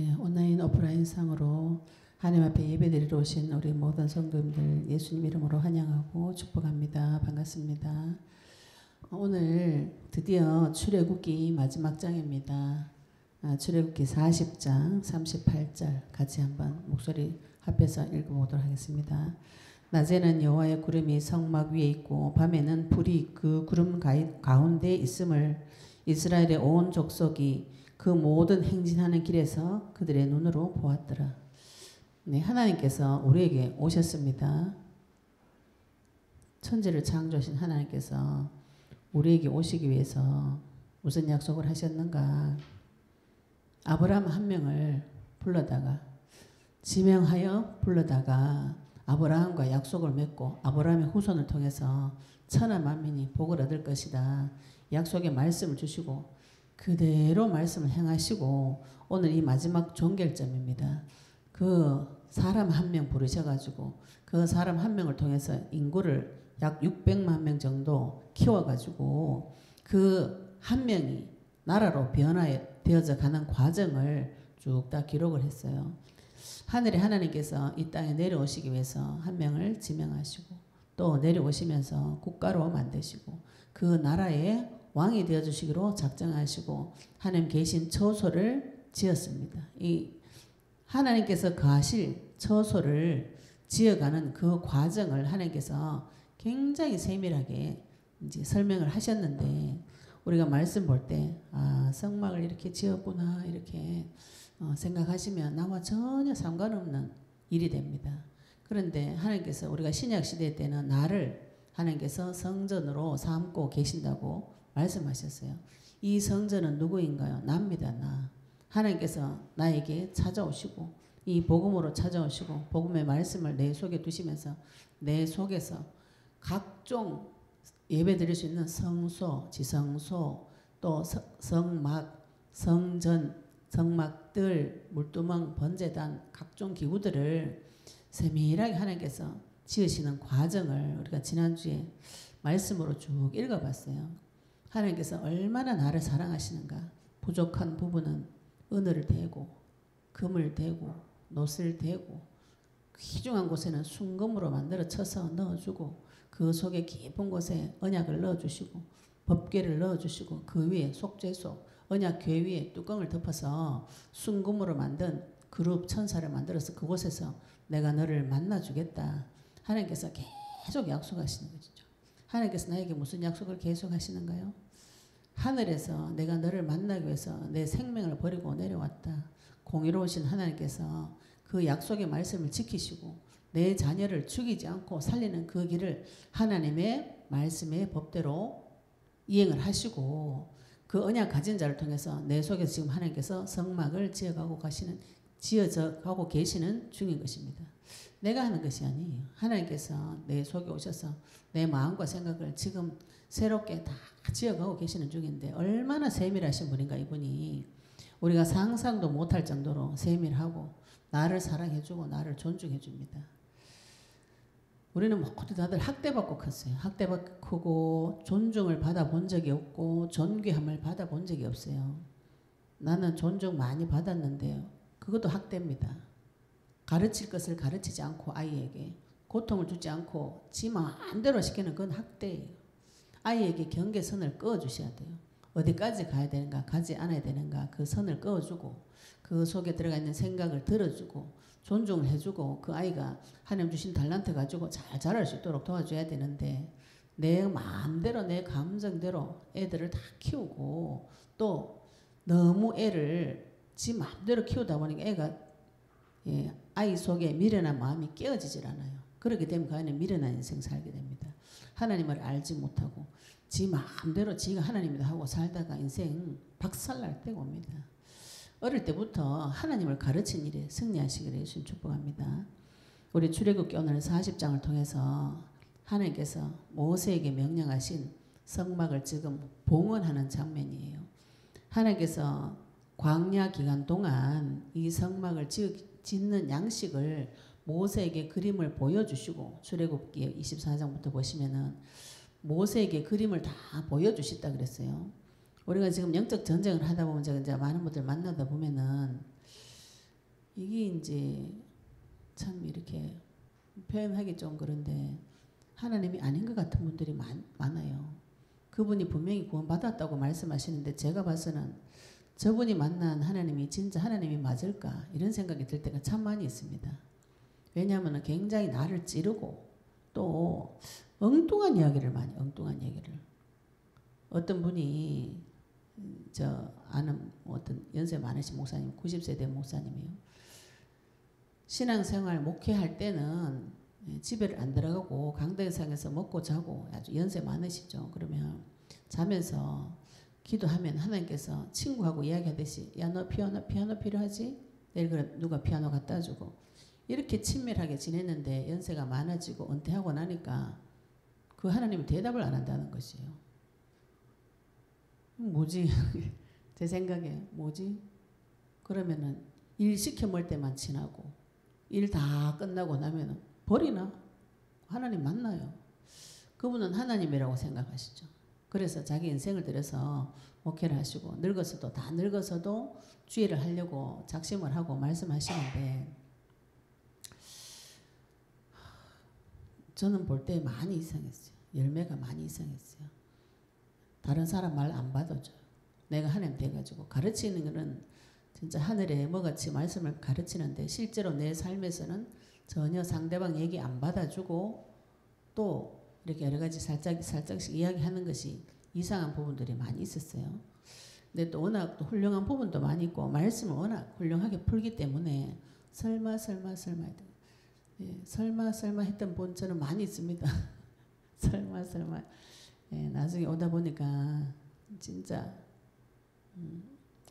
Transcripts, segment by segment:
예, 온라인 오프라인 상으로 하나님 앞에 예배드리러 오신 우리 모든 성도님들 예수님 이름으로 환영하고 축복합니다. 반갑습니다. 오늘 드디어 출애굽기 마지막 장입니다. 출애굽기 40장 38절 같이 한번 목소리 합해서 읽어보도록 하겠습니다. 낮에는 여호와의 구름이 성막 위에 있고 밤에는 불이 그 구름 가운데 있음을 이스라엘의 온 족속이 그 모든 행진하는 길에서 그들의 눈으로 보았더라. 네, 하나님께서 우리에게 오셨습니다. 천지를 창조하신 하나님께서 우리에게 오시기 위해서 무슨 약속을 하셨는가? 아브라함 한 명을 불러다가 지명하여 불러다가 아브라함과 약속을 맺고 아브라함의 후손을 통해서 천하 만민이 복을 얻을 것이다. 약속의 말씀을 주시고 그대로 말씀을 행하시고 오늘 이 마지막 종결점입니다. 그 사람 한 명 부르셔가지고 그 사람 한 명을 통해서 인구를 약 600만 명 정도 키워가지고 그 한 명이 나라로 변화되어져 가는 과정을 쭉 다 기록을 했어요. 하늘의 하나님께서 이 땅에 내려오시기 위해서 한 명을 지명하시고 또 내려오시면서 국가로 만드시고 그 나라의 왕이 되어주시기로 작정하시고 하나님 계신 처소를 지었습니다. 이 하나님께서 거하실 처소를 지어가는 그 과정을 하나님께서 굉장히 세밀하게 이제 설명을 하셨는데 우리가 말씀 볼 때 성막을 이렇게 지었구나 이렇게 생각하시면 나와 전혀 상관없는 일이 됩니다. 그런데 하나님께서 우리가 신약 시대 때는 나를 하나님께서 성전으로 삼고 계신다고 말씀하셨어요. 이 성전은 누구인가요? 나입니다. 나. 하나님께서 나에게 찾아오시고 이 복음으로 찾아오시고 복음의 말씀을 내 속에 두시면서 내 속에서 각종 예배 드릴 수 있는 성소, 지성소, 또 성막, 성전, 성막들, 물두멍, 번제단 각종 기구들을 세밀하게 하나님께서 지으시는 과정을 우리가 지난주에 말씀으로 쭉 읽어봤어요. 하나님께서 얼마나 나를 사랑하시는가. 부족한 부분은 은을 대고 금을 대고 놋을 대고 귀중한 곳에는 순금으로 만들어 쳐서 넣어주고 그 속에 깊은 곳에 언약을 넣어주시고 법궤를 넣어주시고 그 위에 속죄소 언약궤 위에 뚜껑을 덮어서 순금으로 만든 그룹 천사를 만들어서 그곳에서 내가 너를 만나주겠다. 하나님께서 계속 약속하시는 거죠. 하나님께서 나에게 무슨 약속을 계속 하시는가요? 하늘에서 내가 너를 만나기 위해서 내 생명을 버리고 내려왔다. 공의로우신 하나님께서 그 약속의 말씀을 지키시고 내 자녀를 죽이지 않고 살리는 그 길을 하나님의 말씀의 법대로 이행을 하시고 그 언약 가진 자를 통해서 내 속에서 지금 하나님께서 성막을 지어져 가고 계시는 중인 것입니다. 내가 하는 것이 아니에요. 하나님께서 내 속에 오셔서 내 마음과 생각을 지금 새롭게 다 지어가고 계시는 중인데 얼마나 세밀하신 분인가 이분이. 우리가 상상도 못할 정도로 세밀하고 나를 사랑해주고 나를 존중해줍니다. 우리는 모두 다들 학대받고 컸어요. 학대받고 크고 존중을 받아본 적이 없고 존귀함을 받아본 적이 없어요. 나는 존중 많이 받았는데요. 그것도 학대입니다. 가르칠 것을 가르치지 않고 아이에게 고통을 주지 않고 지 마음대로 시키는 건 학대예요. 아이에게 경계선을 그어주셔야 돼요. 어디까지 가야 되는가 가지 않아야 되는가 그 선을 그어주고 그 속에 들어가 있는 생각을 들어주고 존중을 해주고 그 아이가 하나님 주신 달란트 가지고 잘 자랄 수 있도록 도와줘야 되는데 내 마음대로 내 감정대로 애들을 다 키우고 또 너무 애를 지 마음대로 키우다 보니까 애가 아이 속에 미련한 마음이 깨어지질 않아요. 그렇게 되면 그 아이는 미련한 인생 살게 됩니다. 하나님을 알지 못하고 지 마음대로 지가 하나님이다 하고 살다가 인생 박살날 때가 옵니다. 어릴 때부터 하나님을 가르친 일에 승리하시기를 예수님 축복합니다. 우리 출애굽기 오늘 40장을 통해서 하나님께서 모세에게 명령하신 성막을 지금 봉헌하는 장면이에요. 하나님께서 광야 기간 동안 이 성막을 짓는 양식을 모세에게 그림을 보여주시고 출애굽기 24장부터 보시면은 모세에게 그림을 다 보여주셨다 그랬어요. 우리가 지금 영적 전쟁을 하다 보면 제가 이제 많은 분들 만나다 보면은 이게 이제 참 이렇게 표현하기 좀 그런데 하나님이 아닌 것 같은 분들이 많아요. 그분이 분명히 구원받았다고 말씀하시는데 제가 봐서는 저분이 만난 하나님이 진짜 하나님이 맞을까 이런 생각이 들 때가 참 많이 있습니다. 왜냐하면 굉장히 나를 찌르고 또 엉뚱한 이야기를 많이 엉뚱한 얘기를 어떤 분이 저 아는 어떤 연세 많으신 목사님 90세 된 목사님이요. 신앙생활 목회할 때는 집에 안 들어가고 강대상에서 먹고 자고 아주 연세 많으시죠. 그러면 자면서 기도하면 하나님께서 친구하고 이야기하듯이 야 너 피아노 필요하지? 내일 그래 누가 피아노 갖다 주고 이렇게 친밀하게 지냈는데 연세가 많아지고 은퇴하고 나니까 그 하나님이 대답을 안 한다는 것이에요. 뭐지? 제 생각에 뭐지? 그러면은 일 시켜 먹을 때만 지나고 일 다 끝나고 나면은 버리나? 하나님 만나요. 그분은 하나님이라고 생각하시죠. 그래서 자기 인생을 들여서 목회를 하시고 늙어서도 다 늙어서도 주의를 하려고 작심을 하고 말씀하시는데 저는 볼 때 많이 이상했어요. 열매가 많이 이상했어요. 다른 사람 말 안 받아줘요. 내가 하나님 돼가지고 가르치는 거는 진짜 하늘에 뭐같이 말씀을 가르치는데 실제로 내 삶에서는 전혀 상대방 얘기 안 받아주고 또 이렇게 여러 가지 살짝씩 이야기하는 것이 이상한 부분들이 많이 있었어요. 근데 또 워낙 또 훌륭한 부분도 많이 있고 말씀을 워낙 훌륭하게 풀기 때문에 설마 했던 분 저는 많이 있습니다. 설마 나중에 오다 보니까 진짜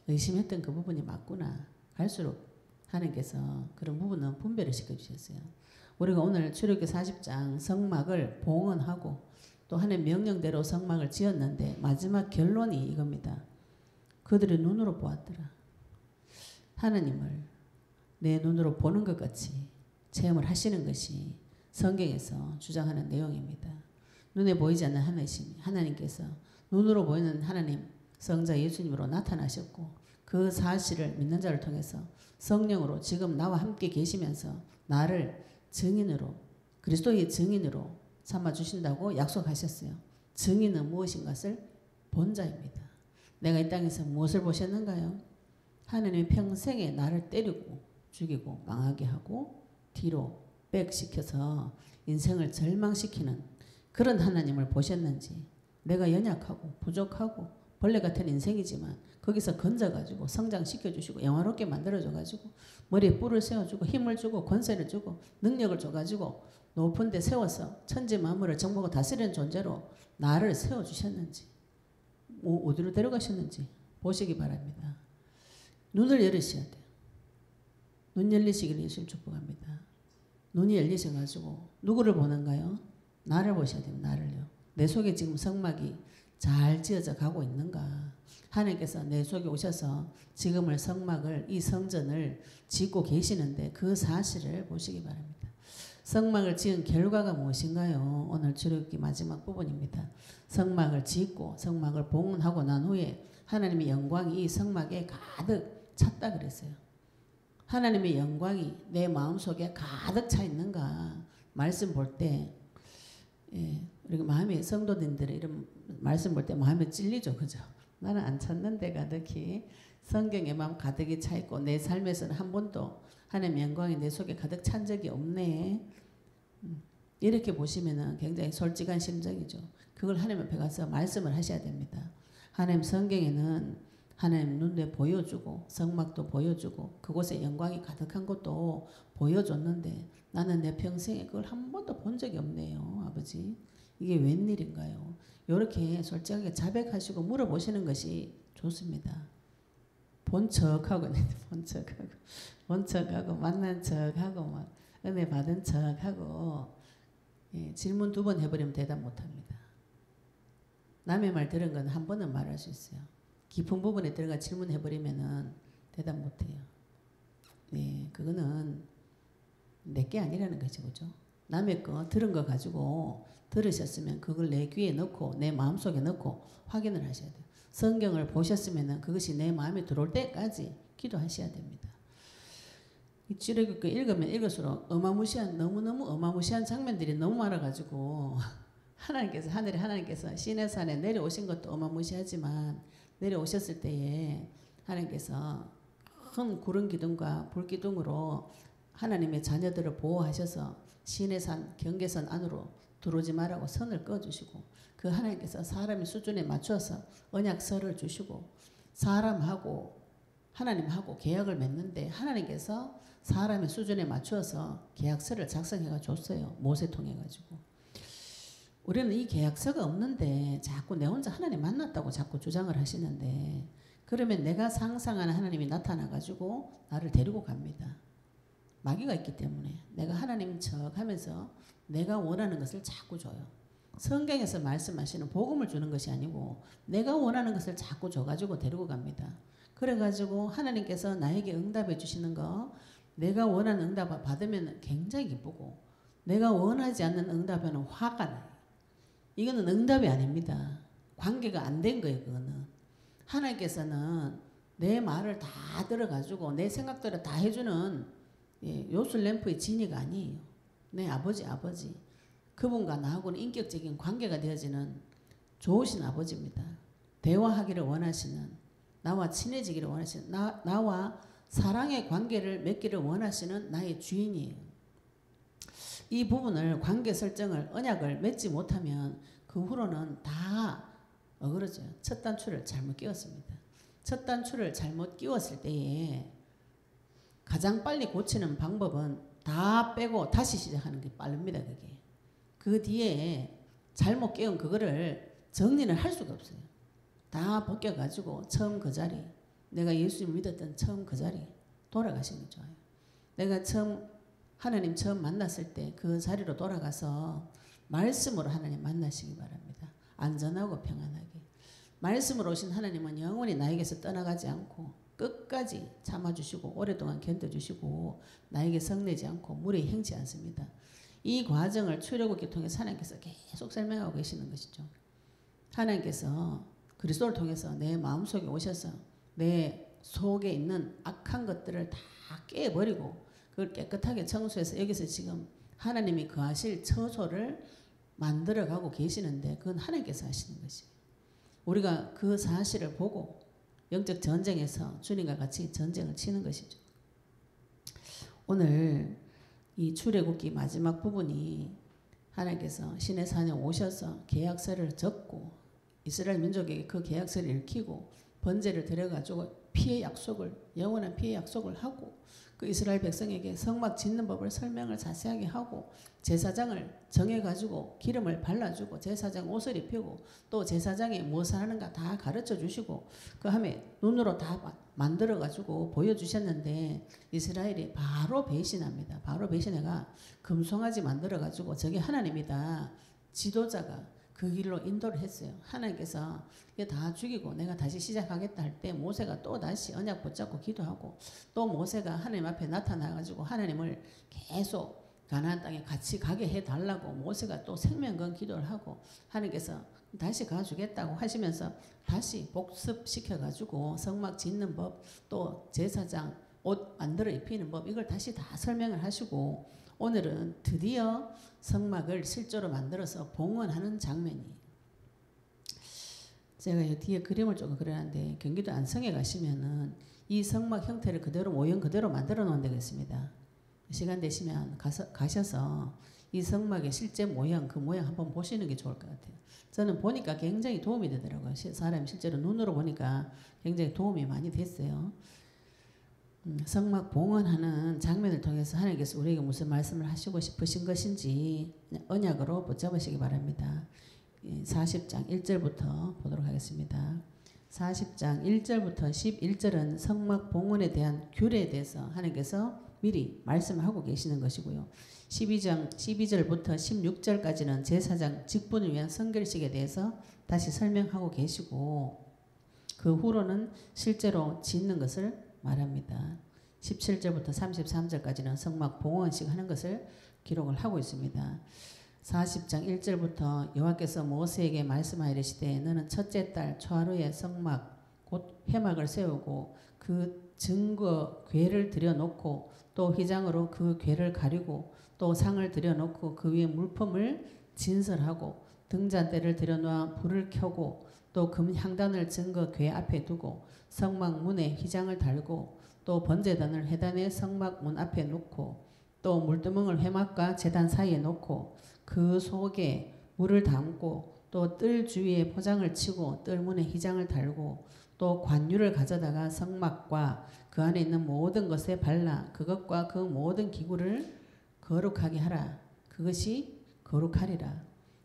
의심했던 그 부분이 맞구나. 갈수록 하나님께서 그런 부분은 분별을 시켜주셨어요. 우리가 오늘 출애굽기 40장 성막을 봉헌하고 또 하나님 명령대로 성막을 지었는데 마지막 결론이 이겁니다. 그들의 눈으로 보았더라. 하나님을 내 눈으로 보는 것 같이 체험을 하시는 것이 성경에서 주장하는 내용입니다. 눈에 보이지 않는 하나님께서 눈으로 보이는 하나님 성자 예수님으로 나타나셨고 그 사실을 믿는 자를 통해서 성령으로 지금 나와 함께 계시면서 나를 증인으로 그리스도의 증인으로 삼아주신다고 약속하셨어요. 증인은 무엇인 것을 본 자입니다. 내가 이 땅에서 무엇을 보셨는가요? 하나님이 평생에 나를 때리고 죽이고 망하게 하고 뒤로 백시켜서 인생을 절망시키는 그런 하나님을 보셨는지 내가 연약하고 부족하고 벌레 같은 인생이지만 거기서 건져가지고 성장시켜주시고 영화롭게 만들어줘가지고 머리에 뿔을 세워주고 힘을 주고 권세를 주고 능력을 줘가지고 높은 데 세워서 천지 만물을 정복하고 다스리는 존재로 나를 세워주셨는지 어디로 데려가셨는지 보시기 바랍니다. 눈을 열으셔야 돼요. 눈 열리시기를 예수님 축복합니다. 눈이 열리셔가지고 누구를 보는가요? 나를 보셔야 돼요. 나를요. 내 속에 지금 성막이 잘 지어져 가고 있는가? 하나님께서 내 속에 오셔서 지금을 성막을 이 성전을 짓고 계시는데 그 사실을 보시기 바랍니다. 성막을 지은 결과가 무엇인가요? 오늘 출애굽기 마지막 부분입니다. 성막을 짓고 성막을 봉헌하고 난 후에 하나님의 영광이 이 성막에 가득 찼다 그랬어요. 하나님의 영광이 내 마음속에 가득 차 있는가? 말씀 볼 때 우리가 마음이 성도님들의 이런 말씀 볼 때 마음에 찔리죠. 그죠? 나는 안 찾는데 가득히 성경의 마음 가득히 차 있고 내 삶에서는 한 번도 하나님의 영광이 내 속에 가득 찬 적이 없네. 이렇게 보시면은 굉장히 솔직한 심정이죠. 그걸 하나님 앞에 가서 말씀을 하셔야 됩니다. 하나님 성경에는 하나님 눈에 보여주고 성막도 보여주고 그곳에 영광이 가득한 것도 보여줬는데 나는 내 평생에 그걸 한 번도 본 적이 없네요. 아버지. 이게 웬일인가요? 이렇게 솔직하게 자백하시고 물어보시는 것이 좋습니다. 본 척하고 만난 척하고 막 은혜 받은 척하고 질문 2번 해버리면 대답 못합니다. 남의 말 들은 건 한 번은 말할 수 있어요. 깊은 부분에 들어가 질문해버리면은 대답 못해요. 네, 그거는 내게 아니라는 거죠, 그죠? 남의 거 들은 거 가지고 들으셨으면 그걸 내 귀에 넣고 내 마음속에 넣고 확인을 하셔야 돼요. 성경을 보셨으면은 그것이 내 마음에 들어올 때까지 기도하셔야 됩니다. 이 출애굽기 읽으면 읽을수록 어마무시한 너무너무 어마무시한 장면들이 너무 많아가지고 하나님께서 시내산에 내려오신 것도 어마무시하지만 내려오셨을 때에 하나님께서 큰 구름 기둥과 불 기둥으로 하나님의 자녀들을 보호하셔서 시내산 경계선 안으로 들어오지 말라고 선을 꺼주시고 그 하나님께서 사람의 수준에 맞춰서 언약서를 주시고 사람하고 하나님하고 계약을 맺는데 하나님께서 사람의 수준에 맞추어서 계약서를 작성해가 줬어요. 모세 통해 가지고. 우리는 이 계약서가 없는데 자꾸 내 혼자 하나님 만났다고 자꾸 주장을 하시는데 그러면 내가 상상하는 하나님이 나타나 가지고 나를 데리고 갑니다. 마귀가 있기 때문에 내가 하나님 척 하면서 내가 원하는 것을 자꾸 줘요. 성경에서 말씀하시는 복음을 주는 것이 아니고 내가 원하는 것을 자꾸 줘가지고 데리고 갑니다. 그래가지고 하나님께서 나에게 응답해 주시는 거 내가 원하는 응답을 받으면 굉장히 기쁘고 내가 원하지 않는 응답에는 화가 나요. 이거는 응답이 아닙니다. 관계가 안 된 거예요. 그거는. 하나님께서는 내 말을 다 들어가지고 내 생각대로 다 해주는 요술램프의 지니가 아니에요. 내 아버지. 그분과 나하고는 인격적인 관계가 되어지는 좋으신 아버지입니다. 대화하기를 원하시는 나와 친해지기를 원하시는 나와 사랑의 관계를 맺기를 원하시는 나의 주인이에요. 이 부분을 관계 설정을 언약을 맺지 못하면 그 후로는 다 어그러져요. 첫 단추를 잘못 끼웠습니다. 첫 단추를 잘못 끼웠을 때에 가장 빨리 고치는 방법은 다 빼고 다시 시작하는 게 빠릅니다. 그게. 그 뒤에 잘못 끼운 그거를 정리는 할 수가 없어요. 다 벗겨가지고 처음 그 자리 내가 예수님 믿었던 처음 그 자리 돌아가시는 게 좋아요. 내가 하나님 처음 만났을 때 그 자리로 돌아가서 말씀으로 하나님 만나시기 바랍니다. 안전하고 평안하게. 말씀으로 오신 하나님은 영원히 나에게서 떠나가지 않고 끝까지 참아주시고 오랫동안 견뎌주시고 나에게 성내지 않고 물에 행치 않습니다. 이 과정을 출애굽기 통해서 하나님께서 계속 설명하고 계시는 것이죠. 하나님께서 그리스도를 통해서 내 마음속에 오셔서 내 속에 있는 악한 것들을 다 깨버리고 그걸 깨끗하게 청소해서 여기서 지금 하나님이 거하실 처소를 만들어가고 계시는데 그건 하나님께서 하시는 것이에요. 우리가 그 사실을 보고 영적 전쟁에서 주님과 같이 전쟁을 치는 것이죠. 오늘 이 출애굽기 마지막 부분이 하나님께서 시내산에 오셔서 계약서를 적고 이스라엘 민족에게 그 계약서를 읽히고 번제를 드려가지고 피의 약속을 영원한 피의 약속을 하고 그 이스라엘 백성에게 성막 짓는 법을 설명을 자세하게 하고 제사장을 정해가지고 기름을 발라주고 제사장 옷을 입히고 또 제사장이 무엇을 하는가 다 가르쳐 주시고 그 함에 눈으로 다 만들어가지고 보여주셨는데 이스라엘이 바로 배신합니다. 바로 배신해가 금송아지 만들어가지고 저게 하나님이다. 지도자가 그 길로 인도를 했어요. 하나님께서 이거 다 죽이고 내가 다시 시작하겠다 할 때 모세가 또 다시 언약 붙잡고 기도하고 또 모세가 하나님 앞에 나타나가지고 하나님을 계속 가나안 땅에 같이 가게 해달라고 모세가 또 생명건 기도를 하고 하나님께서 다시 가주겠다고 하시면서 다시 복습시켜가지고 성막 짓는 법 또 제사장 옷 만들어 입히는 법 이걸 다시 다 설명을 하시고 오늘은 드디어 성막을 실제로 만들어서 봉헌하는 장면이 제가 뒤에 그림을 조금 그려놨는데 경기도 안성에 가시면은 이 성막 형태를 그대로 모형 그대로 만들어 놓은 데가 있습니다. 시간 되시면 가셔서 이 성막의 실제 모형 그 모양 한번 보시는 게 좋을 것 같아요. 저는 보니까 굉장히 도움이 되더라고요. 사람이 실제로 눈으로 보니까 굉장히 도움이 많이 됐어요. 성막 봉헌하는 장면을 통해서 하나님께서 우리에게 무슨 말씀을 하시고 싶으신 것인지 언약으로 붙잡으시기 바랍니다. 40장 1절부터 보도록 하겠습니다. 40장 1절부터 11절은 성막 봉헌에 대한 규례에 대해서 하나님께서 미리 말씀하고 계시는 것이고요. 12절부터 16절까지는 제사장 직분을 위한 성결식에 대해서 다시 설명하고 계시고 그 후로는 실제로 짓는 것을 말합니다. 17절부터 33절까지는 성막 봉헌식 하는 것을 기록을 하고 있습니다. 40장 1절부터 여호와께서 모세에게 말씀하시되 너는 첫째 달 초하루에 성막 곧 회막을 세우고 그 증거 궤를 들여놓고 또 휘장으로 그 궤를 가리고 또 상을 들여놓고 그 위에 물품을 진설하고 등잔대를 들여놓아 불을 켜고 또 금향단을 증거 궤 앞에 두고 성막 문에 휘장을 달고 또 번제단을 회단의 성막 문 앞에 놓고 또 물두멍을 회막과 제단 사이에 놓고 그 속에 물을 담고 또 뜰 주위에 포장을 치고 뜰문에 휘장을 달고 또 관유를 가져다가 성막과 그 안에 있는 모든 것에 발라 그것과 그 모든 기구를 거룩하게 하라. 그것이 거룩하리라.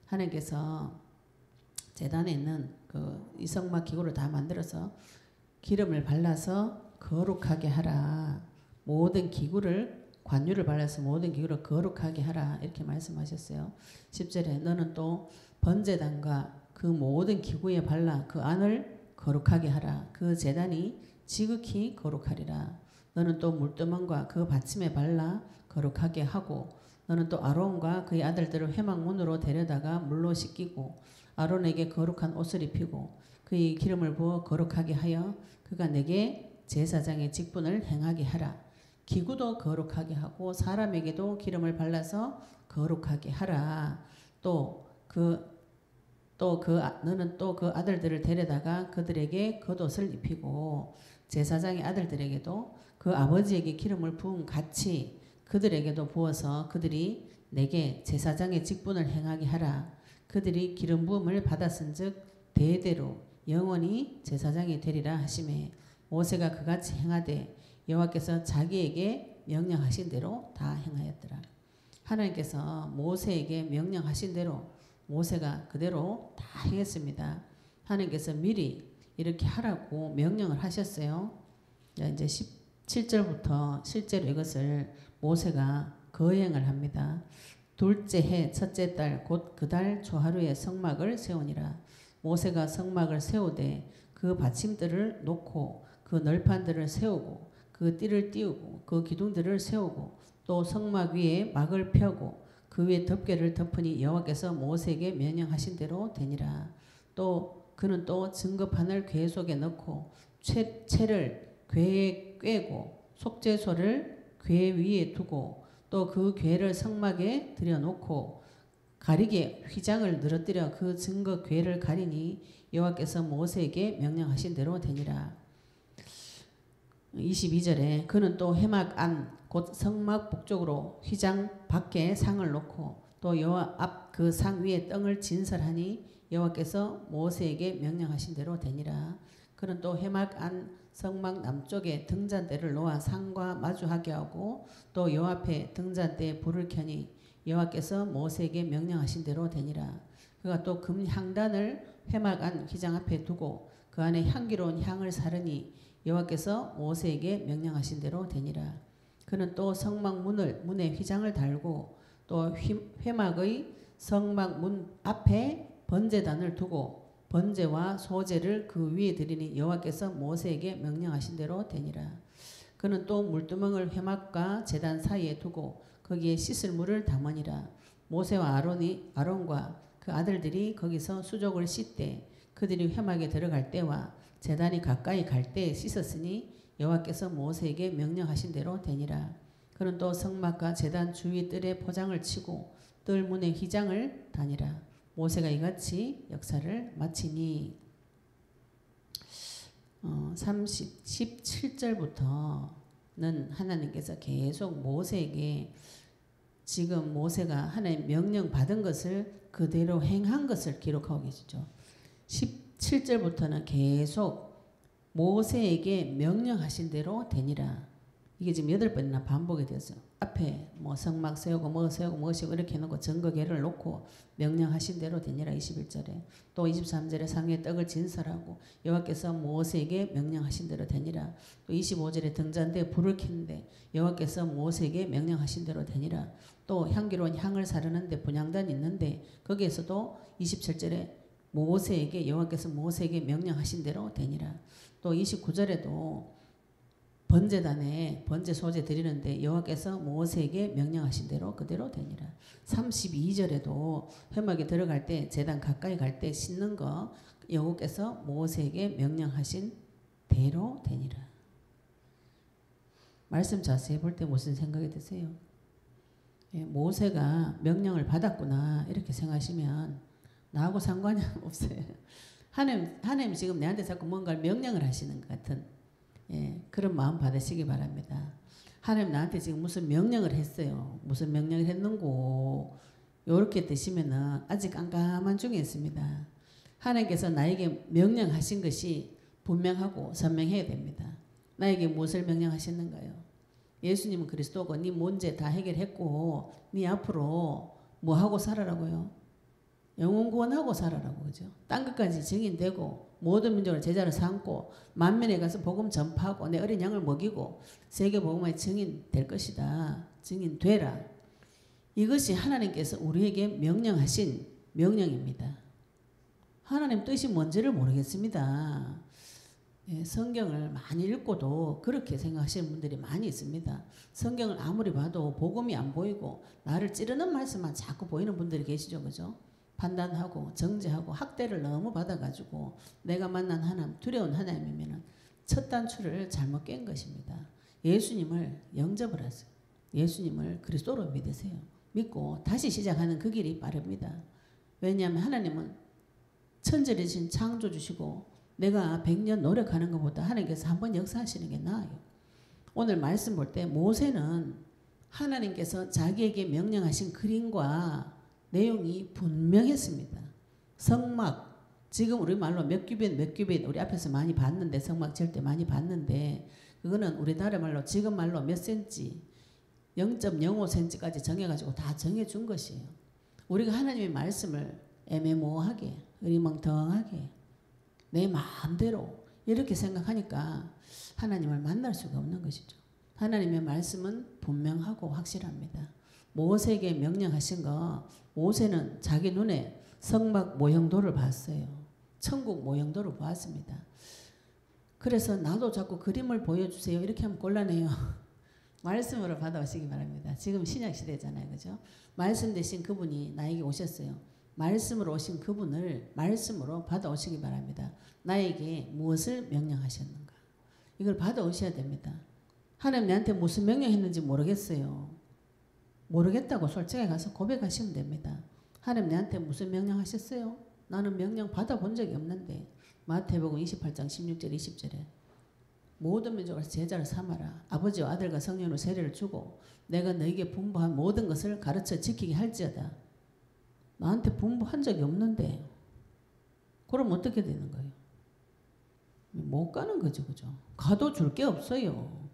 하나님께서 제단에 있는 이 성막 기구를 다 만들어서 기름을 발라서 거룩하게 하라. 모든 기구를 관유를 발라서 모든 기구를 거룩하게 하라. 이렇게 말씀하셨어요. 10절에 너는 또 번제단과 그 모든 기구에 발라 그 안을 거룩하게 하라. 그 제단이 지극히 거룩하리라. 너는 또 물두멍과 그 받침에 발라 거룩하게 하고 너는 또 아론과 그의 아들들을 회막문으로 데려다가 물로 씻기고 아론에게 거룩한 옷을 입히고 그의 기름을 부어 거룩하게 하여 그가 내게 제사장의 직분을 행하게 하라. 기구도 거룩하게 하고 사람에게도 기름을 발라서 거룩하게 하라. 너는 또 그 아들들을 데려다가 그들에게 겉옷을 입히고 제사장의 아들들에게도 그 아버지에게 기름을 부은 같이 그들에게도 부어서 그들이 내게 제사장의 직분을 행하게 하라. 그들이 기름 부음을 받았은즉 대대로 영원히 제사장이 되리라 하시매 모세가 그같이 행하되 여호와께서 자기에게 명령하신 대로 다 행하였더라. 하나님께서 모세에게 명령하신 대로 모세가 그대로 다 행했습니다. 하나님께서 미리 이렇게 하라고 명령을 하셨어요. 이제 17절부터 실제로 이것을 모세가 거행을 합니다. 둘째 해 첫째 달 곧 그 달 초하루에 성막을 세우니라. 모세가 성막을 세우되 그 받침들을 놓고 그 널판들을 세우고 그 띠를 띄우고 그 기둥들을 세우고 또 성막 위에 막을 펴고 그 위에 덮개를 덮으니 여호와께서 모세에게 명령하신 대로 되니라. 또 그는 또 증거판을 궤 속에 넣고 채를 궤에 꿰고 속죄소를 궤 위에 두고 또 그 궤를 성막에 들여놓고 가리개 휘장을 늘어뜨려 그 증거 궤를 가리니 여호와께서 모세에게 명령하신 대로 되니라. 22절에 그는 또 회막 안 곧 성막 북쪽으로 휘장 밖에 상을 놓고 또 여호와 앞 그 상 위에 떡을 진설하니 여호와께서 모세에게 명령하신 대로 되니라. 그는 또 회막 안 성막 남쪽에 등잔대를 놓아 상과 마주하게 하고 또 여호와 앞에 등잔대에 불을 켜니 여호와께서 모세에게 명령하신 대로 되니라. 그가 또 금향단을 회막 안 휘장 앞에 두고 그 안에 향기로운 향을 사르니 여호와께서 모세에게 명령하신 대로 되니라. 그는 또 성막 문에 휘장을 달고 또 회막의 성막 문 앞에 번제단을 두고 번제와 소제를 그 위에 드리니 여호와께서 모세에게 명령하신 대로 되니라. 그는 또 물두멍을 회막과 제단 사이에 두고 거기에 씻을 물을 담으니라. 모세와 아론과 그 아들들이 거기서 수족을 씻되 그들이 회막에 들어갈 때와 제단이 가까이 갈 때에 씻었으니 여호와께서 모세에게 명령하신 대로 되니라. 그는 또 성막과 제단 주위 뜰에 포장을 치고 뜰 문에 휘장을 다니라. 모세가 이같이 역사를 마치니 17절부터는 하나님께서 계속 모세에게 지금 모세가 하나님 명령 받은 것을 그대로 행한 것을 기록하고 계시죠. 17절부터는 계속 모세에게 명령하신 대로 되니라. 이게 지금 8번이나 반복이 됐어요. 앞에 뭐 성막 세우고 뭐 세우고 뭐 세우고 이렇게 해놓고 증거궤를 놓고 명령하신 대로 되니라. 21절에 또 23절에 상에 떡을 진설하고 여호와께서 모세에게 명령하신 대로 되니라. 또 25절에 등잔대에 불을 켰는데 여호와께서 모세에게 명령하신 대로 되니라. 또 향기로운 향을 사르는데 분향단이 있는데 거기에서도 27절에 모세에게 여호와께서 모세에게 명령하신 대로 되니라. 또 29절에도 번제단에 번제 소제 드리는데 여호와께서 모세에게 명령하신 대로 그대로 되니라. 32절에도 회막에 들어갈 때 제단 가까이 갈 때 씻는 거 여호와께서 모세에게 명령하신 대로 되니라. 말씀 자세히 볼 때 무슨 생각이 드세요? 예, 모세가 명령을 받았구나 이렇게 생각하시면 나하고 상관이 없어요. 하나님 지금 내한테 자꾸 뭔가를 명령을 하시는 것 같은 그런 마음 받으시기 바랍니다. 하나님 나한테 지금 무슨 명령을 했어요. 무슨 명령을 했는고 이렇게 드시면은 아직 깜깜한 중에 있습니다. 하나님께서 나에게 명령하신 것이 분명하고 선명해야 됩니다. 나에게 무엇을 명령하셨는가요? 예수님은 그리스도고 네 문제 다 해결했고 네 앞으로 뭐 하고 살아라고요? 영혼 구원하고 살아라고 그죠? 땅 끝까지 증인되고 모든 민족을 제자로 삼고 만민에 가서 복음 전파하고 내 어린 양을 먹이고 세계 복음의 증인 될 것이다. 증인 되라. 이것이 하나님께서 우리에게 명령하신 명령입니다. 하나님 뜻이 뭔지를 모르겠습니다. 예, 성경을 많이 읽고도 그렇게 생각하시는 분들이 많이 있습니다. 성경을 아무리 봐도 복음이 안 보이고 나를 찌르는 말씀만 자꾸 보이는 분들이 계시죠. 그죠? 판단하고 정죄하고 학대를 너무 받아가지고 내가 만난 하나님, 두려운 하나님이면 첫 단추를 잘못 깬 것입니다. 예수님을 영접을 하세요. 예수님을 그리스도로 믿으세요. 믿고 다시 시작하는 그 길이 빠릅니다. 왜냐하면 하나님은 천지를 창조주시고 내가 100년 노력하는 것보다 하나님께서 한번 역사하시는 게 나아요. 오늘 말씀 볼 때 모세는 하나님께서 자기에게 명령하신 그림과 내용이 분명했습니다. 성막, 지금 우리 말로 몇 규빗 우리 앞에서 많이 봤는데 성막 질 때 많이 봤는데 그거는 우리나라 말로 지금 말로 몇 센치 0.05cm까지 정해가지고 다 정해준 것이에요. 우리가 하나님의 말씀을 애매모호하게 흐리멍텅하게 내 마음대로 이렇게 생각하니까 하나님을 만날 수가 없는 것이죠. 하나님의 말씀은 분명하고 확실합니다. 모세에게 명령하신 거 모세는 자기 눈에 성막 모형도를 봤어요. 천국 모형도를 보았습니다. 그래서 나도 자꾸 그림을 보여주세요. 이렇게 하면 곤란해요. 말씀으로 받아오시기 바랍니다. 지금 신약시대잖아요. 그죠? 말씀 대신 그분이 나에게 오셨어요. 말씀으로 오신 그분을 말씀으로 받아오시기 바랍니다. 나에게 무엇을 명령하셨는가? 이걸 받아오셔야 됩니다. 하나님 나한테 무슨 명령했는지 모르겠어요. 모르겠다고 솔직하게 가서 고백하시면 됩니다. 하나님 나한테 무슨 명령하셨어요? 나는 명령 받아본 적이 없는데 마태복음 28장 16절 20절에 모든 민족을 제자를 삼아라. 아버지와 아들과 성령으로 세례를 주고 내가 너에게 분부한 모든 것을 가르쳐 지키게 할지어다. 나한테 분부한 적이 없는데 그럼 어떻게 되는 거예요? 못 가는 거죠. 그죠? 가도 줄 게 없어요.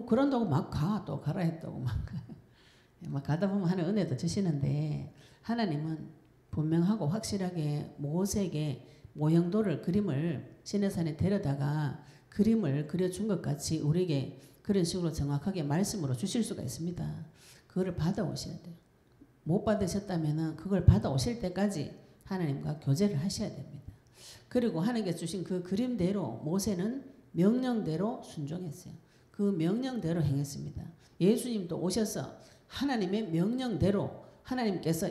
그런다고 막 가. 또 가라 했다고 막 가다 보면 하나님 은혜도 주시는데 하나님은 분명하고 확실하게 모세에게 모형도를 그림을 시내산에 데려다가 그림을 그려준 것 같이 우리에게 그런 식으로 정확하게 말씀으로 주실 수가 있습니다. 그거를 받아오셔야 돼요. 못 받으셨다면 그걸 받아오실 때까지 하나님과 교제를 하셔야 됩니다. 그리고 하나님께서 주신 그 그림대로 모세는 명령대로 순종했어요. 그 명령대로 행했습니다. 예수님도 오셔서 하나님의 명령대로 하나님께서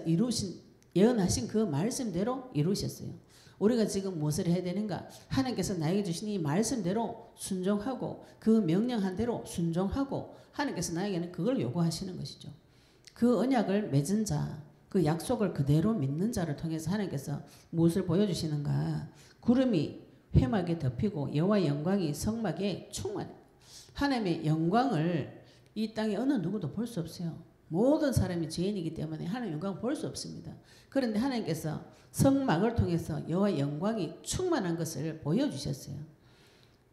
예언하신 그 말씀대로 이루셨어요. 우리가 지금 무엇을 해야 되는가? 하나님께서 나에게 주신 이 말씀대로 순종하고 그 명령한 대로 순종하고 하나님께서 나에게는 그걸 요구하시는 것이죠. 그 언약을 맺은 자, 그 약속을 그대로 믿는 자를 통해서 하나님께서 무엇을 보여주시는가? 구름이 회막에 덮이고 여호와의 영광이 성막에 충만해. 하나님의 영광을 이 땅에 어느 누구도 볼 수 없어요. 모든 사람이 죄인이기 때문에 하나님의 영광을 볼 수 없습니다. 그런데 하나님께서 성막을 통해서 여호와의 영광이 충만한 것을 보여주셨어요.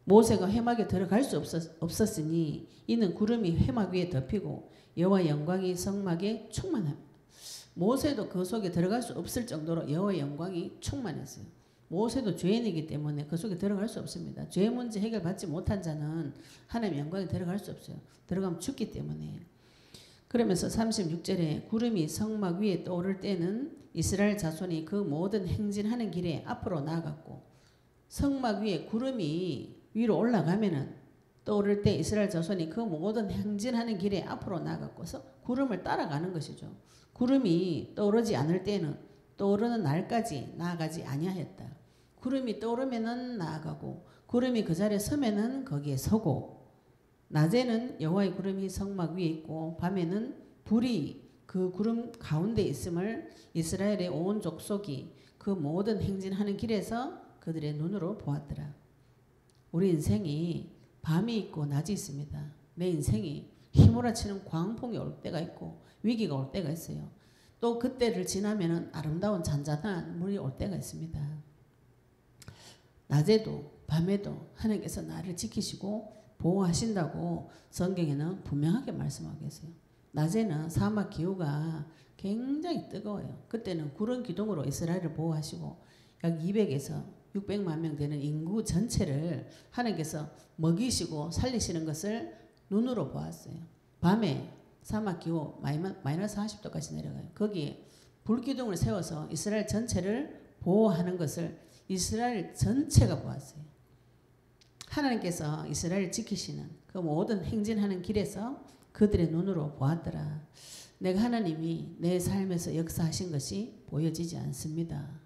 모세가 회막에 들어갈 수 없었으니 이는 구름이 회막 위에 덮이고 여호와의 영광이 성막에 충만합니다. 모세도 그 속에 들어갈 수 없을 정도로 여호와의 영광이 충만했어요. 모세도 죄인이기 때문에 그 속에 들어갈 수 없습니다. 죄 문제 해결받지 못한 자는 하나님의 영광에 들어갈 수 없어요. 들어가면 죽기 때문에. 그러면서 36절에 구름이 성막 위에 떠오를 때는 이스라엘 자손이 그 모든 행진하는 길에 앞으로 나아갔고 성막 위에 구름이 위로 올라가면은 떠오를 때 이스라엘 자손이 그 모든 행진하는 길에 앞으로 나아갔고 구름을 따라가는 것이죠. 구름이 떠오르지 않을 때는 떠오르는 날까지 나아가지 아니하였다. 구름이 떠오르면은 나아가고 구름이 그 자리에 서면은 거기에 서고 낮에는 여호와의 구름이 성막 위에 있고 밤에는 불이 그 구름 가운데 있음을 이스라엘의 온 족속이 그 모든 행진하는 길에서 그들의 눈으로 보았더라. 우리 인생이 밤이 있고 낮이 있습니다. 내 인생이 휘몰아치는 광풍이 올 때가 있고 위기가 올 때가 있어요. 또 그때를 지나면은 아름다운 잔잔한 물이 올 때가 있습니다. 낮에도 밤에도 하나님께서 나를 지키시고 보호하신다고 성경에는 분명하게 말씀하고 계세요. 낮에는 사막 기후가 굉장히 뜨거워요. 그때는 구름 기둥으로 이스라엘을 보호하시고 약 200에서 600만 명 되는 인구 전체를 하나님께서 먹이시고 살리시는 것을 눈으로 보았어요. 밤에 사막 기후 마이너스 40도까지 내려가요. 거기에 불기둥을 세워서 이스라엘 전체를 보호하는 것을 이스라엘 전체가 보았어요. 하나님께서 이스라엘을 지키시는 그 모든 행진하는 길에서 그들의 눈으로 보았더라. 내가 하나님이 내 삶에서 역사하신 것이 보여지지 않습니다.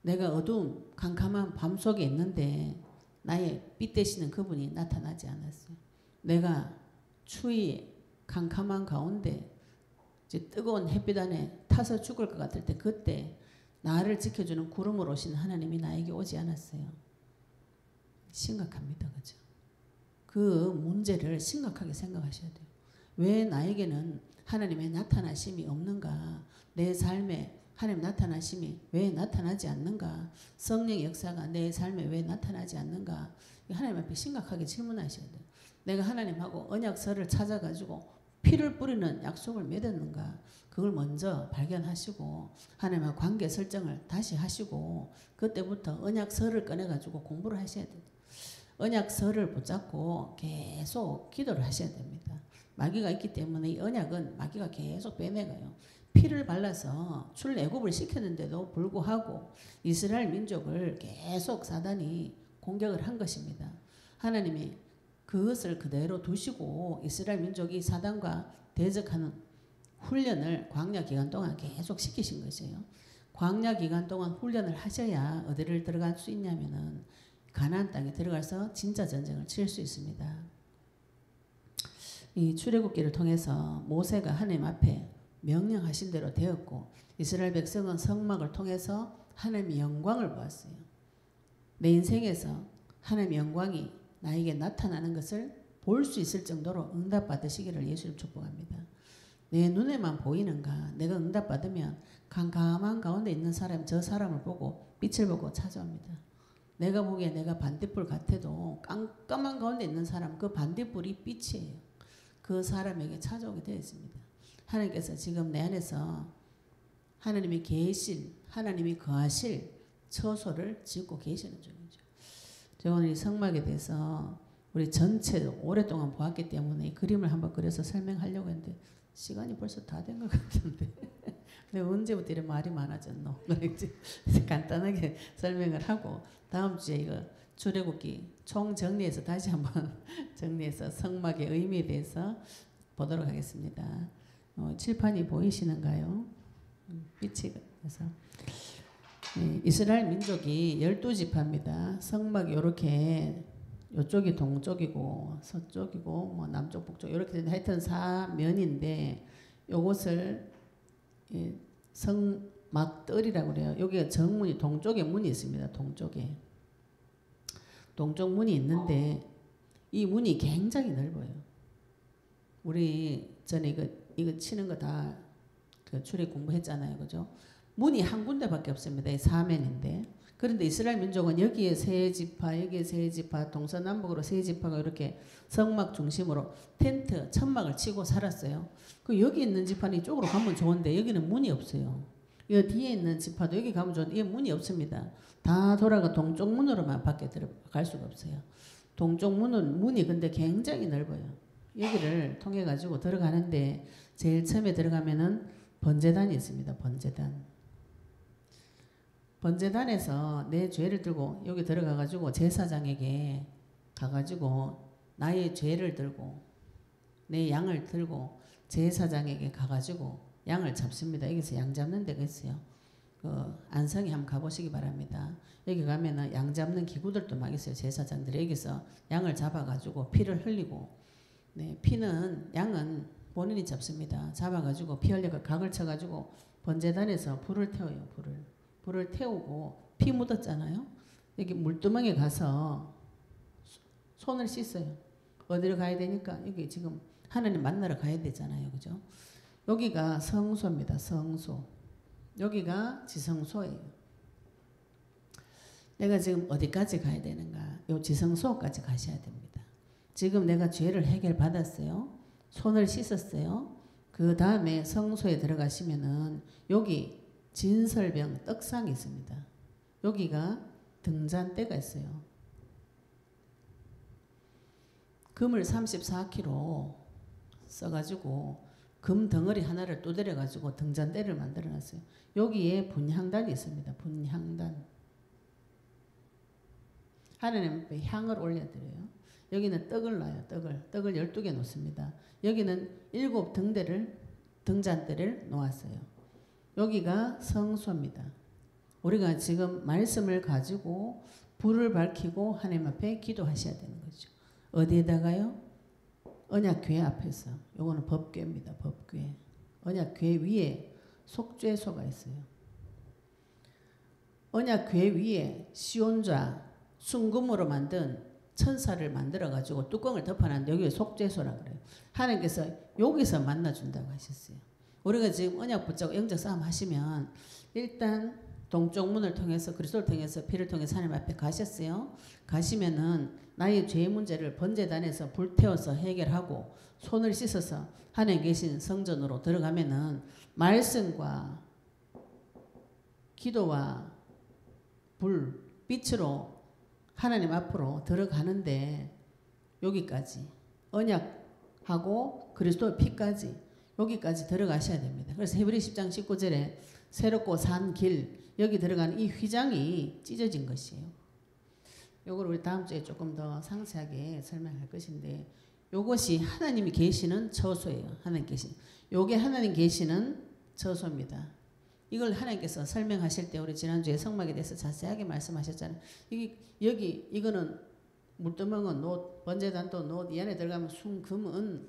내가 어두움 캄캄한 밤 속에 있는데 나의 빛 되시는 그분이 나타나지 않았어요. 내가 추위에 캄캄한 가운데 이제 뜨거운 햇빛 안에 타서 죽을 것 같을 때 그때 나를 지켜주는 구름으로 오신 하나님이 나에게 오지 않았어요. 심각합니다. 그죠? 그 문제를 심각하게 생각하셔야 돼요. 왜 나에게는 하나님의 나타나심이 없는가? 내 삶에 하나님 나타나심이 왜 나타나지 않는가? 성령의 역사가 내 삶에 왜 나타나지 않는가? 하나님 앞에 심각하게 질문하셔야 돼요. 내가 하나님하고 언약서를 찾아가지고 피를 뿌리는 약속을 맺었는가? 그걸 먼저 발견하시고 하나님과 관계 설정을 다시 하시고 그때부터 언약서를 꺼내가지고 공부를 하셔야 돼요. 언약서를 붙잡고 계속 기도를 하셔야 됩니다. 마귀가 있기 때문에 이 언약은 마귀가 계속 빼내가요. 피를 발라서 출애굽을 시켰는데도 불구하고 이스라엘 민족을 계속 사단이 공격을 한 것입니다. 하나님이 그것을 그대로 두시고 이스라엘 민족이 사단과 대적하는 훈련을 광야 기간 동안 계속 시키신 것이에요. 광야 기간 동안 훈련을 하셔야 어디를 들어갈 수 있냐면은 가나안 땅에 들어가서 진짜 전쟁을 칠 수 있습니다. 이 출애굽기를 통해서 모세가 하나님 앞에 명령하신 대로 되었고 이스라엘 백성은 성막을 통해서 하나님의 영광을 보았어요. 내 인생에서 하나님의 영광이 나에게 나타나는 것을 볼 수 있을 정도로 응답받으시기를 예수님 축복합니다. 내 눈에만 보이는가? 내가 응답받으면 캄캄한 가운데 있는 사람, 저 사람을 보고 빛을 보고 찾아옵니다. 내가 보기에 내가 반딧불 같아도 깜깜한 가운데 있는 사람, 그 반딧불이 빛이에요. 그 사람에게 찾아오게 되어 있습니다. 하나님께서 지금 내 안에서 하나님이 계실, 하나님이 거하실 처소를 짓고 계시는 중이죠. 제가 오늘 이 성막에 대해서 우리 전체 오랫동안 보았기 때문에 이 그림을 한번 그려서 설명하려고 했는데 시간이 벌써 다 된 것 같은데 내가 언제부터 이런 말이 많아졌노? 간단하게 설명을 하고 다음 주에 이거 출애굽기 총 정리해서 다시 한번 정리해서 성막의 의미에 대해서 보도록 하겠습니다. 칠판이 보이시는가요? 빛이 그래서 네, 이스라엘 민족이 12지파입니다. 성막이 이렇게 이쪽이 동쪽이고 서쪽이고 뭐 남쪽 북쪽 이렇게 하여튼 4면인데 요것을 성막뜰이라고 그래요. 여기가 정문이 동쪽에 문이 있습니다. 동쪽 문이 있는데 이 문이 굉장히 넓어요. 우리 전에 이거 치는 거 다 그 출입 공부했잖아요. 그죠? 문이 한 군데밖에 없습니다. 이 4면인데. 그런데 이스라엘 민족은 여기에 세 지파, 여기에 세 지파, 동서남북으로 세 지파가 이렇게 성막 중심으로 텐트, 천막을 치고 살았어요. 그 여기 있는 지파는 이쪽으로 가면 좋은데 여기는 문이 없어요. 이 뒤에 있는 지파도 여기 가면 좋은데 여기 문이 없습니다. 다 돌아가 동쪽 문으로만 밖에 들어갈 수가 없어요. 동쪽 문이 근데 굉장히 넓어요. 여기를 통해 가지고 들어가는데 제일 처음에 들어가면은 번제단이 있습니다. 번제단에서 내 죄를 들고 여기 들어가 가지고 제사장에게 가가지고 나의 죄를 들고 내 양을 들고 제사장에게 가가지고 양을 잡습니다. 여기서 양 잡는 데가 있어요. 그 안성에 한번 가보시기 바랍니다. 여기 가면은 양 잡는 기구들도 막 있어요. 제사장들이 여기서 양을 잡아가지고 피를 흘리고, 네, 피는 양은 본인이 잡습니다. 잡아가지고 피 흘려가 각을 쳐가지고 번제단에서 불을 태워요. 불을 태우고 피 묻었잖아요. 여기 물두멍에 가서 손을 씻어요. 어디로 가야 되니까 여기 지금 하나님 만나러 가야 되잖아요. 그죠? 여기가 성소입니다. 성소. 여기가 지성소예요. 내가 지금 어디까지 가야 되는가? 요 지성소까지 가셔야 됩니다. 지금 내가 죄를 해결받았어요. 손을 씻었어요. 그 다음에 성소에 들어가시면은 여기 진설병 떡상이 있습니다. 여기가 등잔대가 있어요. 금을 34kg 써가지고 금 덩어리 하나를 두드려가지고 등잔대를 만들어놨어요. 여기에 분향단이 있습니다. 분향단. 하나님 앞에 향을 올려드려요. 여기는 떡을 놔요. 떡을 12개 놓습니다. 여기는 7 등잔대를 놓았어요. 여기가 성소입니다. 우리가 지금 말씀을 가지고 불을 밝히고 하나님 앞에 기도하셔야 되는 거죠. 어디에다가요? 언약궤 앞에서. 요거는 법궤입니다. 법궤. 언약궤 위에 속죄소가 있어요. 언약궤 위에 시온자 순금으로 만든 천사를 만들어 가지고 뚜껑을 덮어놨는데 여기 속죄소라 그래요. 하나님께서 여기서 만나준다고 하셨어요. 우리가 지금 언약 붙잡고 영적 싸움 하시면 일단 동쪽 문을 통해서 그리스도를 통해서 피를 통해서 하나님 앞에 가셨어요. 가시면은 나의 죄 문제를 번제단에서 불태워서 해결하고 손을 씻어서 하나님 계신 성전으로 들어가면은 말씀과 기도와 불, 빛으로 하나님 앞으로 들어가는데 여기까지 언약하고 그리스도의 피까지 여기까지 들어가셔야 됩니다. 그래서 히브리 10장 19절에 새롭고 산 길 여기 들어가는 이 휘장이 찢어진 것이에요. 요걸 우리 다음 주에 조금 더 상세하게 설명할 것인데 요것이 하나님이 계시는 처소예요. 하나님 계신. 요게 하나님 계시는 처소입니다. 이걸 하나님께서 설명하실 때 우리 지난주에 성막에 대해서 자세하게 말씀하셨잖아요. 이거는 물두멍은 노, 번제단도 노, 이 안에 들어가면 순, 금, 은,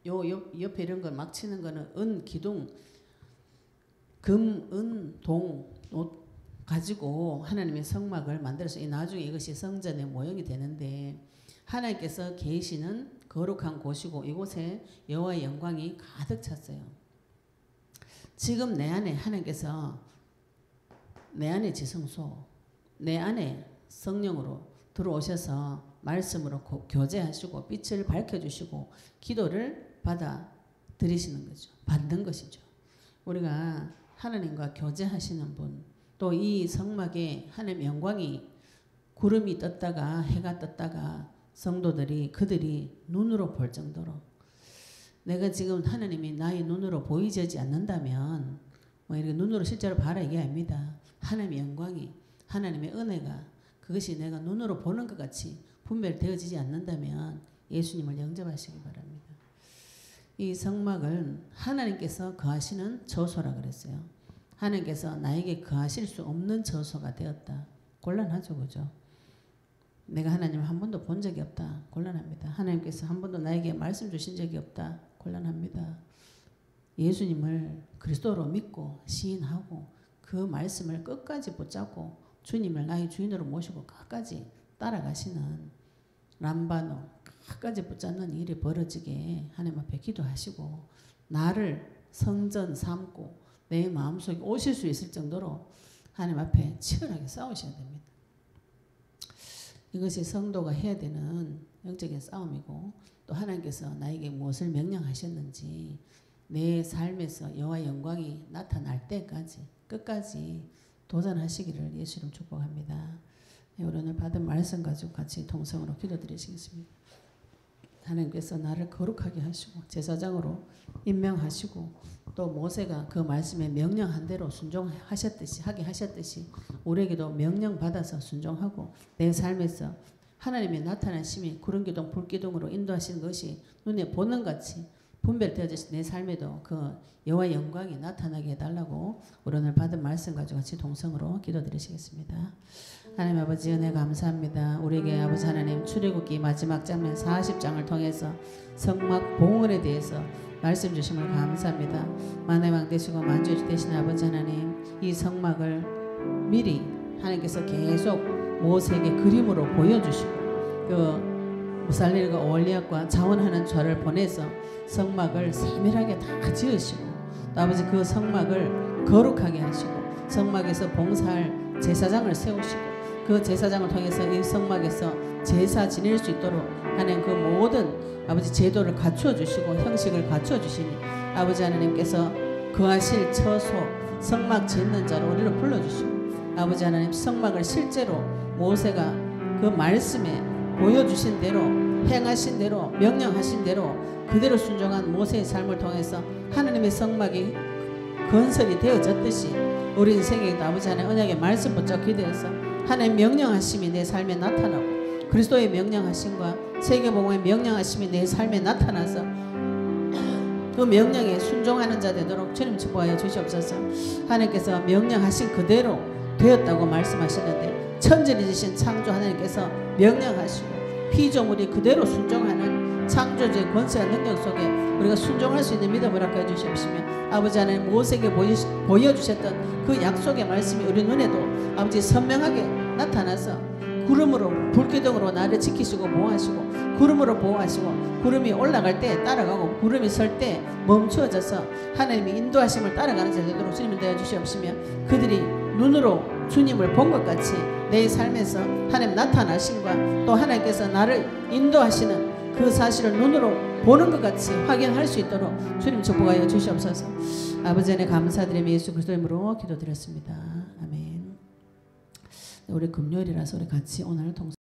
요 옆에 이런 거 막 치는 거는 은, 기둥, 금, 은, 동, 노 가지고 하나님의 성막을 만들어서 나중에 이것이 성전의 모형이 되는데 하나님께서 계시는 거룩한 곳이고 이곳에 여호와의 영광이 가득 찼어요. 지금 내 안에 하나님께서 내 안에 지성소, 내 안에 성령으로 들어오셔서 말씀으로 교제하시고 빛을 밝혀주시고 기도를 받아들이시는 거죠. 받는 것이죠. 우리가 하나님과 교제하시는 분, 또 이 성막에 하나님의 영광이 구름이 떴다가 해가 떴다가 성도들이 그들이 눈으로 볼 정도로 내가 지금 하나님이 나의 눈으로 보이지 않는다면 뭐 이렇게 눈으로 실제로 봐라 이게 아닙니다. 하나님의 영광이 하나님의 은혜가 그것이 내가 눈으로 보는 것 같이 분별되어지지 않는다면 예수님을 영접하시기 바랍니다. 이 성막은 하나님께서 거하시는 처소라 그랬어요. 하나님께서 나에게 거하실 수 없는 처소가 되었다. 곤란하죠. 그죠? 내가 하나님을 한 번도 본 적이 없다. 곤란합니다. 하나님께서 한 번도 나에게 말씀 주신 적이 없다. 곤란합니다. 예수님을 그리스도로 믿고 시인하고 그 말씀을 끝까지 붙잡고 주님을 나의 주인으로 모시고 끝까지 따라가시는 람바노 끝까지 붙잡는 일이 벌어지게 하나님 앞에 기도하시고 나를 성전 삼고 내 마음속에 오실 수 있을 정도로 하나님 앞에 치열하게 싸우셔야 됩니다. 이것이 성도가 해야 되는 영적인 싸움이고 또 하나님께서 나에게 무엇을 명령하셨는지 내 삶에서 여호와의 영광이 나타날 때까지 끝까지 도전하시기를 예수 이름 축복합니다. 네, 우리 오늘 받은 말씀 가지고 같이 동성으로 기도드리시겠습니다. 하나님께서 나를 거룩하게 하시고 제사장으로 임명하시고 또 모세가 그 말씀에 명령한 대로 순종하셨듯이 하게 하셨듯이 우리에게도 명령받아서 순종하고 내 삶에서 하나님의 나타나심이 구름기둥 불기둥으로 인도하시는 것이 눈에 보는 같이 분별되어져서 내 삶에도 그 여호와 영광이 나타나게 해달라고 우리 오늘 받은 말씀 가지고 같이 동성으로 기도드리시겠습니다. 하나님 아버지 은혜 감사합니다. 우리에게 아버지 하나님 출애굽기 마지막 장면 40장을 통해서 성막 봉헌에 대해서 말씀 주심을 감사합니다. 만왕의 왕 되시고 만주의 되신 아버지 하나님, 이 성막을 미리 하나님께서 계속 모세에게 그림으로 보여주시고 그 무살렐과 오홀리압과 자원하는 자를 보내서 성막을 세밀하게 다 지으시고 또 아버지 그 성막을 거룩하게 하시고 성막에서 봉사할 제사장을 세우시고 그 제사장을 통해서 이 성막에서 제사 지낼 수 있도록 하는 그 모든 아버지 제도를 갖추어 주시고 형식을 갖추어 주시니 아버지 하나님께서 거하실 처소 성막 짓는 자로 우리를 불러주시고 아버지 하나님 성막을 실제로 모세가 그 말씀에 보여주신 대로 행하신 대로 명령하신 대로 그대로 순종한 모세의 삶을 통해서 하나님의 성막이 건설이 되어졌듯이 우리 인생에도 아버지 하나님 언약의 말씀 붙잡 기도해서 하나님 명령하심이 내 삶에 나타나고 그리스도의 명령하심과 세계복음의 명령하심이 내 삶에 나타나서 그 명령에 순종하는 자 되도록 주님 축복하여 주시옵소서. 하나님께서 명령하신 그대로 되었다고 말씀하시는데 천지를 지신 창조 하나님께서 명령하시고 피조물이 그대로 순종하는 창조주의 권세와 능력 속에 우리가 순종할 수 있는 믿음을 허락해 주시옵시며 아버지 하나님 모세에게 보여주셨던 그 약속의 말씀이 우리 눈에도 아버지 선명하게 나타나서 구름으로 불기둥으로 나를 지키시고 보호하시고 구름으로 보호하시고 구름이 올라갈 때 따라가고 구름이 설 때 멈추어져서 하나님의 인도하심을 따라가는 자 되도록 주님을 되어 주시옵시며 그들이 눈으로 주님을 본 것 같이 내 삶에서 하나님 나타나심과 또 하나님께서 나를 인도하시는 그 사실을 눈으로 보는 것 같이 확인할 수 있도록 주님 축복하여 주시옵소서. 아버지 안에 감사드리며 예수 그리스도 이름으로 기도드렸습니다. 아멘. 우리 금요일이라서 우리 같이 오늘 동성